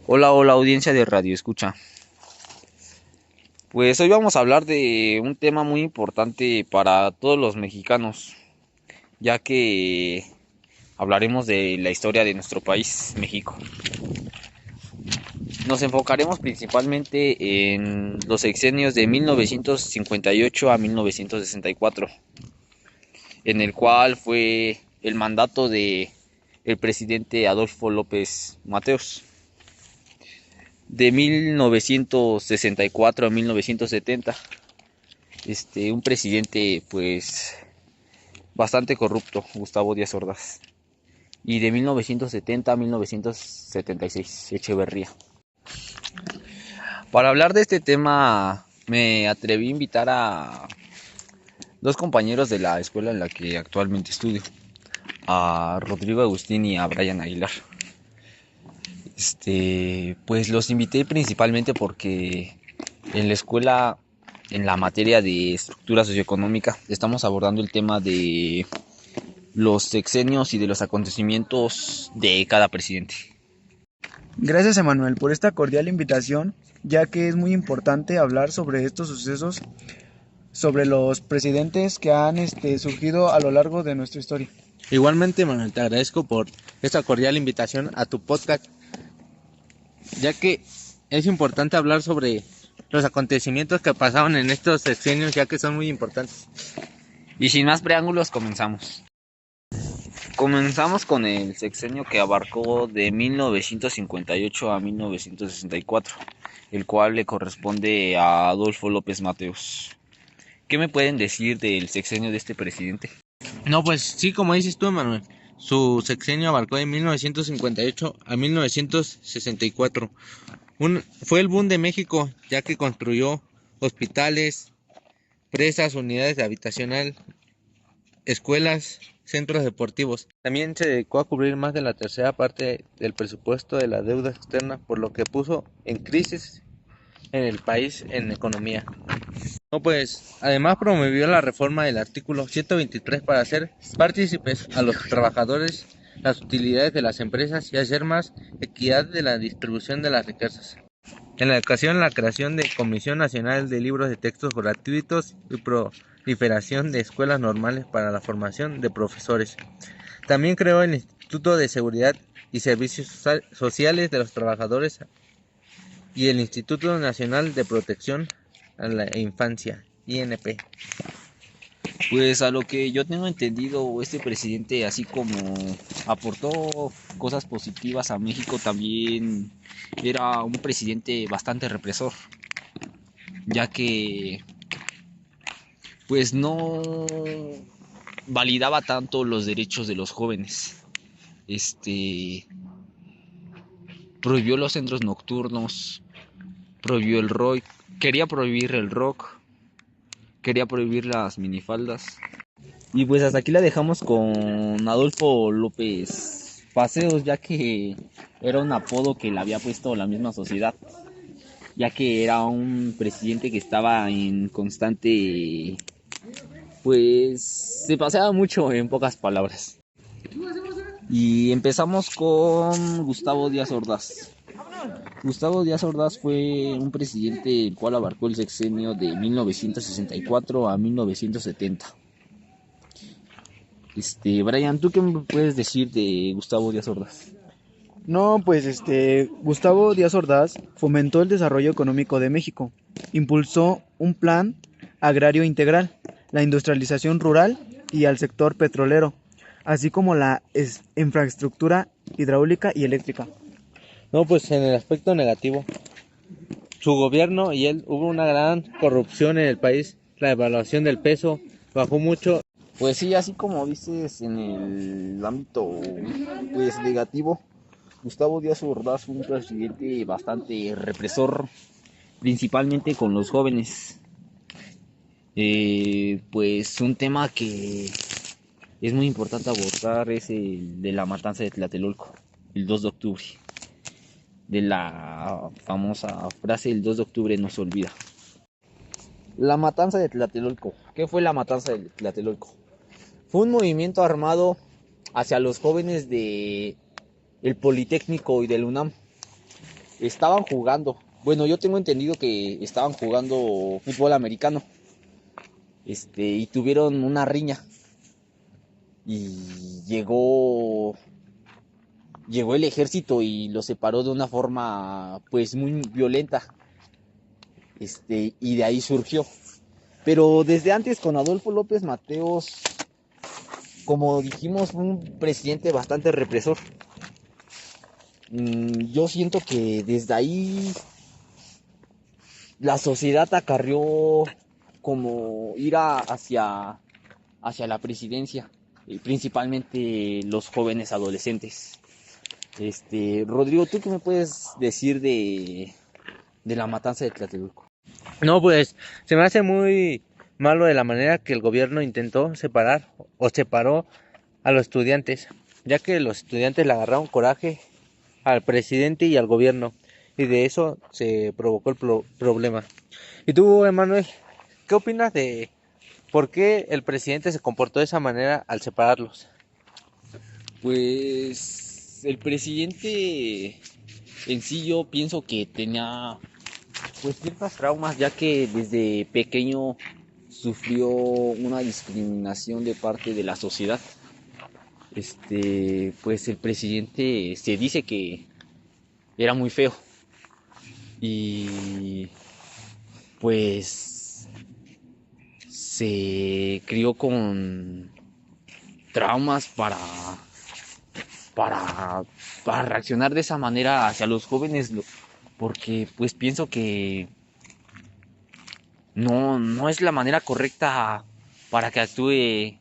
Hola, hola audiencia de Radio Escucha. Pues hoy vamos a hablar de un tema muy importante para todos los mexicanos, ya que hablaremos de la historia de nuestro país, México. Nos enfocaremos principalmente en los sexenios de 1958 a 1964, en el cual fue el mandato de el presidente Adolfo López Mateos. De 1964 a 1970, un presidente pues bastante corrupto, Gustavo Díaz Ordaz. Y de 1970 a 1976, Echeverría. Para hablar de este tema me atreví a invitar a dos compañeros de la escuela en la que actualmente estudio, a Rodrigo Agustín y a Brian Aguilar. Pues los invité principalmente porque en la escuela, en la materia de estructura socioeconómica, estamos abordando el tema de los sexenios y de los acontecimientos de cada presidente. Gracias, Emanuel, por esta cordial invitación, ya que es muy importante hablar sobre estos sucesos, sobre los presidentes que han surgido a lo largo de nuestra historia. Igualmente, Manuel, te agradezco por esta cordial invitación a tu podcast, ya que es importante hablar sobre los acontecimientos que pasaron en estos sexenios, ya que son muy importantes. Y sin más preámbulos, comenzamos. Comenzamos con el sexenio que abarcó de 1958 a 1964, el cual le corresponde a Adolfo López Mateos. ¿Qué me pueden decir del sexenio de este presidente? No, pues sí, como dices tú, Manuel, su sexenio abarcó de 1958 a 1964. Fue el boom de México, ya que construyó hospitales, presas, unidades de habitacional, escuelas, centros deportivos. También se dedicó a cubrir más de la tercera parte del presupuesto de la deuda externa, por lo que puso en crisis en el país en economía. No, pues además promovió la reforma del artículo 123 para hacer partícipes a los trabajadores las utilidades de las empresas y hacer más equidad de la distribución de las riquezas. En la ocasión, la creación de Comisión Nacional de Libros de Textos Gratuitos y proliferación de escuelas normales para la formación de profesores. También creó el Instituto de Seguridad y Servicios Sociales de los Trabajadores y el Instituto Nacional de Protección a la Infancia, INP. Pues a lo que yo tengo entendido, este presidente, así como aportó cosas positivas a México, también era un presidente bastante represor, ya que pues no validaba tanto los derechos de los jóvenes. Prohibió los centros nocturnos, prohibió el rock, quería prohibir el rock, quería prohibir las minifaldas. Y pues hasta aquí la dejamos con Adolfo López Paseos, ya que era un apodo que le había puesto la misma sociedad, ya que era un presidente que estaba en constante, pues se paseaba mucho en pocas palabras. Y empezamos con Gustavo Díaz Ordaz. Gustavo Díaz Ordaz fue un presidente el cual abarcó el sexenio de 1964 a 1970. Brian, ¿tú qué me puedes decir de Gustavo Díaz Ordaz? No, pues Gustavo Díaz Ordaz fomentó el desarrollo económico de México, impulsó un plan agrario integral, la industrialización rural y al sector petrolero, así como la infraestructura hidráulica y eléctrica. No, pues en el aspecto negativo, su gobierno y él hubo una gran corrupción en el país, la devaluación del peso bajó mucho. Pues sí, así como dices en el ámbito pues negativo, Gustavo Díaz Ordaz fue un presidente bastante represor, principalmente con los jóvenes. Pues un tema que es muy importante abordar es el de la matanza de Tlatelolco, el 2 de octubre, de la famosa frase el 2 de octubre no se olvida. La matanza de Tlatelolco. ¿Qué fue la matanza de Tlatelolco? Fue un movimiento armado hacia los jóvenes de el Politécnico y del UNAM, estaban jugando. Bueno, yo tengo entendido que estaban jugando fútbol americano. Y tuvieron una riña. Y llegó el ejército y los separó de una forma pues muy violenta. Y de ahí surgió. Pero desde antes con Adolfo López Mateos, como dijimos, fue un presidente bastante represor. Yo siento que desde ahí la sociedad acarrió como hacia la presidencia, y principalmente los jóvenes adolescentes. Rodrigo, ¿tú qué me puedes decir de la matanza de Tlatelolco? No, pues se me hace muy malo de la manera que el gobierno intentó separar o separó a los estudiantes, ya que los estudiantes le agarraron coraje al presidente y al gobierno, y de eso se provocó el problema. ¿Y tú, Emanuel, qué opinas de por qué el presidente se comportó de esa manera al separarlos? Pues el presidente en sí yo pienso que tenía pues ciertas traumas, ya que desde pequeño sufrió una discriminación de parte de la sociedad. Pues el presidente se dice que era muy feo y pues se crió con traumas para reaccionar de esa manera hacia los jóvenes, porque pues pienso que no es la manera correcta para que actúe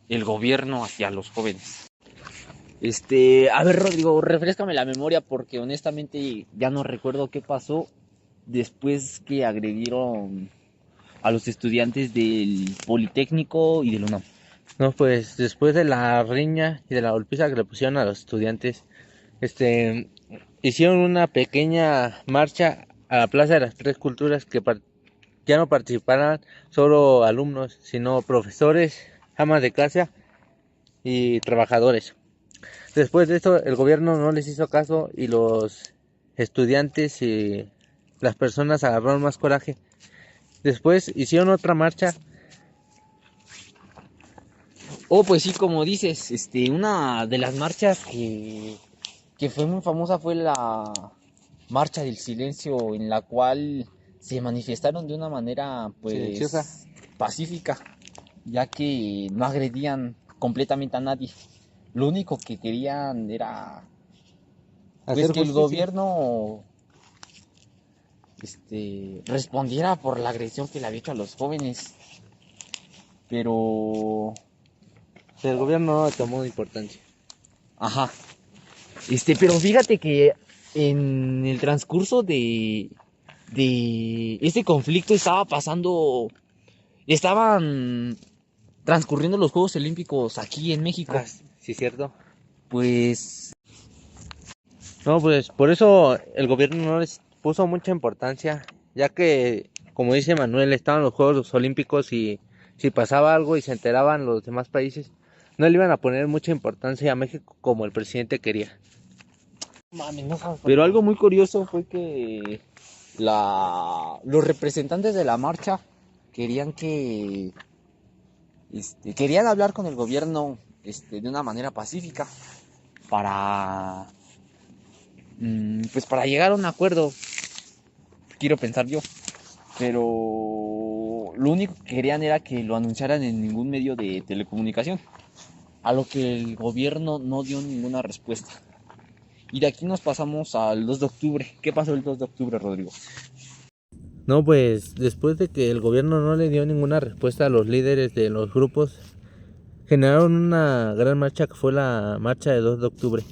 el gobierno hacia los jóvenes. A ver, Rodrigo, refréscame la memoria porque honestamente ya no recuerdo qué pasó después que agredieron a los estudiantes del Politécnico y del UNAM. No, pues después de la riña y de la golpiza que le pusieron a los estudiantes, hicieron una pequeña marcha a la Plaza de las Tres Culturas que ya no participaran solo alumnos, sino profesores, amas de casa y trabajadores. Después de esto, el gobierno no les hizo caso y los estudiantes y las personas agarraron más coraje. Después hicieron otra marcha. Oh, pues sí, como dices, una de las marchas que fue muy famosa fue la Marcha del Silencio, en la cual se manifestaron de una manera pues Silenciosa, pacífica, ya que no agredían completamente a nadie. Lo único que querían era pues hacer que el justicia. gobierno respondiera por la agresión que le había hecho a los jóvenes. Pero El gobierno no tomó importancia. ajá. Pero fíjate que en el transcurso de este conflicto estaban transcurriendo los Juegos Olímpicos aquí en México. Sí, cierto. Pues No, pues por eso el gobierno no les puso mucha importancia, ya que, como dice Manuel, estaban los Juegos Olímpicos y si pasaba algo y se enteraban los demás países, no le iban a poner mucha importancia a México como el presidente quería. pero algo muy curioso fue que los representantes de la marcha querían querían hablar con el gobierno de una manera pacífica para pues para llegar a un acuerdo, quiero pensar yo, pero lo único que querían era que lo anunciaran en ningún medio de telecomunicación, a lo que el gobierno no dio ninguna respuesta. Y de aquí nos pasamos al 2 de octubre. ¿Qué pasó el 2 de octubre, Rodrigo? No, pues después de que el gobierno no le dio ninguna respuesta a los líderes de los grupos, generaron una gran marcha que fue la marcha de 2 de octubre.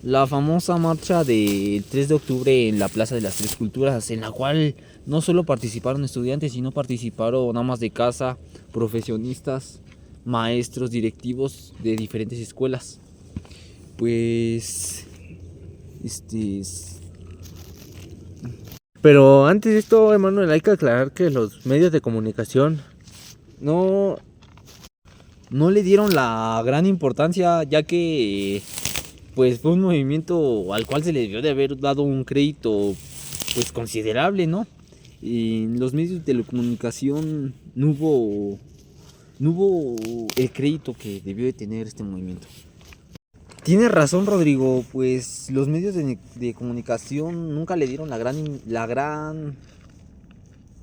La famosa marcha del 3 de octubre en la Plaza de las Tres Culturas, en la cual no solo participaron estudiantes, sino participaron amas de casa, profesionistas, maestros, directivos de diferentes escuelas. Pues Pero antes de esto, Emanuel, hay que aclarar que los medios de comunicación no le dieron la gran importancia, ya que pues fue un movimiento al cual se le debió de haber dado un crédito pues considerable, ¿no? En los medios de telecomunicación no hubo el crédito que debió de tener este movimiento. Tienes razón, Rodrigo, pues los medios de comunicación nunca le dieron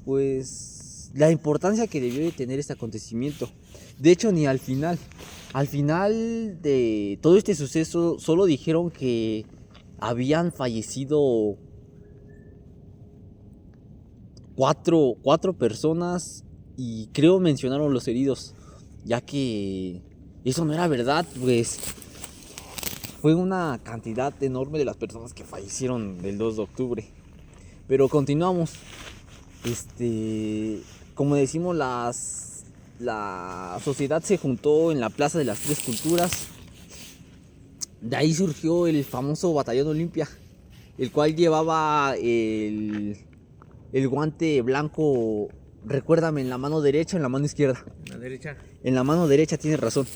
pues la importancia que debió de tener este acontecimiento. De hecho, ni al final. Al final de todo este suceso solo dijeron que habían fallecido cuatro personas y creo mencionaron los heridos, ya que eso no era verdad, pues fue una cantidad enorme de las personas que fallecieron del 2 de octubre. Pero continuamos. Como decimos, la sociedad se juntó en la Plaza de las Tres Culturas. De ahí surgió el famoso Batallón Olimpia, el cual llevaba el guante blanco, recuérdame, en la mano derecha o en la mano izquierda. La derecha. En la mano derecha, tienes razón.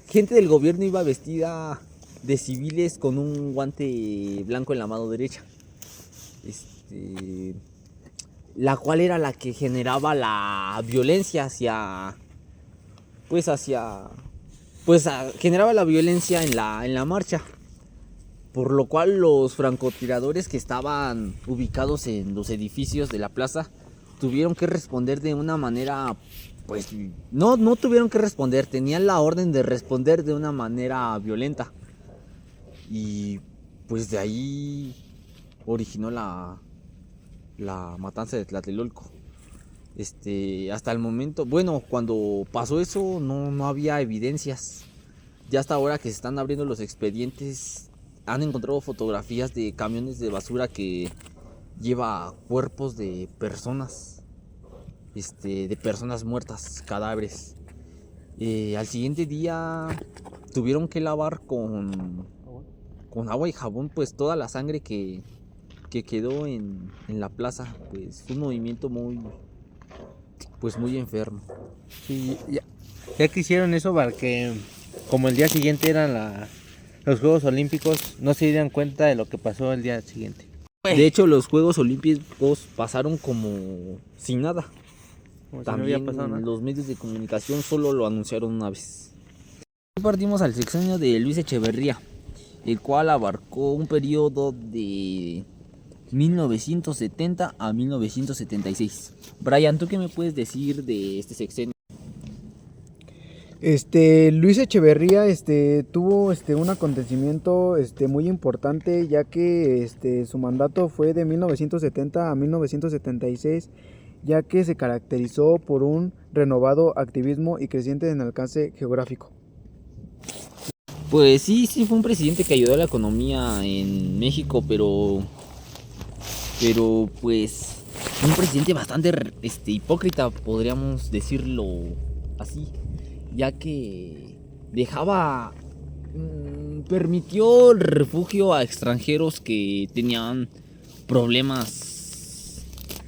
Gente del gobierno iba vestida de civiles con un guante blanco en la mano derecha. La cual era la que generaba la violencia generaba la violencia en la marcha. Por lo cual los francotiradores que estaban ubicados en los edificios de la plaza tuvieron que responder de una manera, pues no tuvieron que responder, tenían la orden de responder de una manera violenta. Y pues de ahí originó la matanza de Tlatelolco. Hasta el momento, bueno, cuando pasó eso no había evidencias. Ya hasta ahora que se están abriendo los expedientes, han encontrado fotografías de camiones de basura que lleva cuerpos de personas, de personas muertas, cadáveres. Al siguiente día tuvieron que lavar con agua y jabón pues toda la sangre que quedó en la plaza. Pues fue un movimiento muy enfermo. Sí, ya que hicieron eso para que, como el día siguiente eran los Juegos Olímpicos, no se dieran cuenta de lo que pasó el día siguiente. De hecho, los Juegos Olímpicos pasaron como sin nada. Como si no También había pasado nada. los medios de comunicación solo lo anunciaron una vez. Partimos al sexenio de Luis Echeverría, el cual abarcó un periodo de 1970 a 1976. Brian, ¿tú qué me puedes decir de este sexenio? Luis Echeverría tuvo un acontecimiento muy importante, ya que su mandato fue de 1970 a 1976, ya que se caracterizó por un renovado activismo y creciente en alcance geográfico. Pues sí fue un presidente que ayudó a la economía en México, pero pues un presidente bastante hipócrita, podríamos decirlo así, ya que permitió el refugio a extranjeros que tenían problemas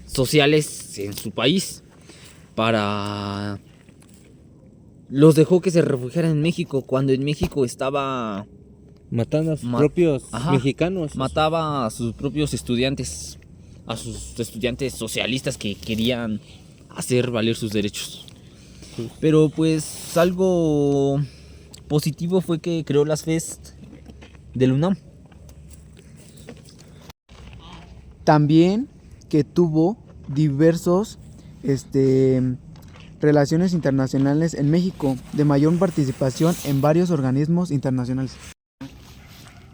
sociales en su país, los dejó que se refugiaran en México, cuando en México estaba matando a sus propios mexicanos. Mataba a sus propios estudiantes, a sus estudiantes socialistas que querían hacer valer sus derechos. Sí. Pero pues algo positivo fue que creó las FEST del UNAM. También que tuvo diversos relaciones internacionales en México, de mayor participación en varios organismos internacionales.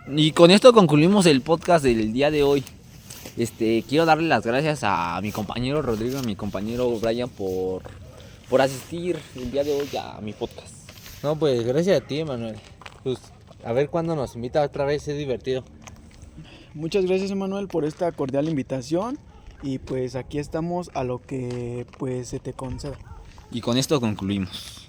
Y con esto concluimos el podcast del día de hoy. Quiero darle las gracias a mi compañero Rodrigo, a mi compañero Brian por asistir el día de hoy a mi podcast. No, pues gracias a ti, Manuel. Pues a ver cuándo nos invita otra vez, es divertido. Muchas gracias, Emanuel, por esta cordial invitación, y pues aquí estamos a lo que pues se te conceda. Y con esto concluimos.